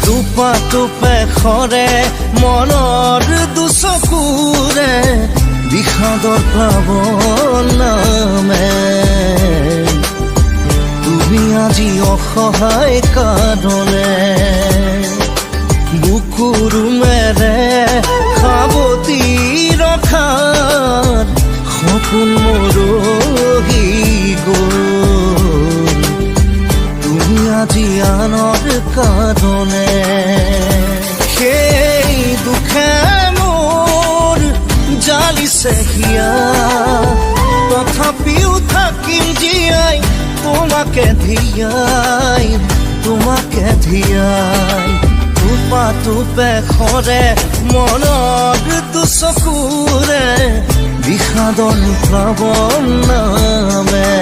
টোপা টোপে সৰে মনৰ দুচকুৰে বিষাদৰ প্লাৱন নামে তুমি আজি অসহায় কাঁদনে বুকুৰুমেৰে সাৱটি ৰখাত সপোন মৰহি গ'ল তুমি আজি আনৰ কাঁদনে সেই দুখে মোৰ জালিছে হিয়া তথাপিও থাকিম জীয়াই তোমাকে ধিয়াই টোপা টোপে সৰে মনৰ দুচকুৰে বিষাদৰ প্লাৱন নামে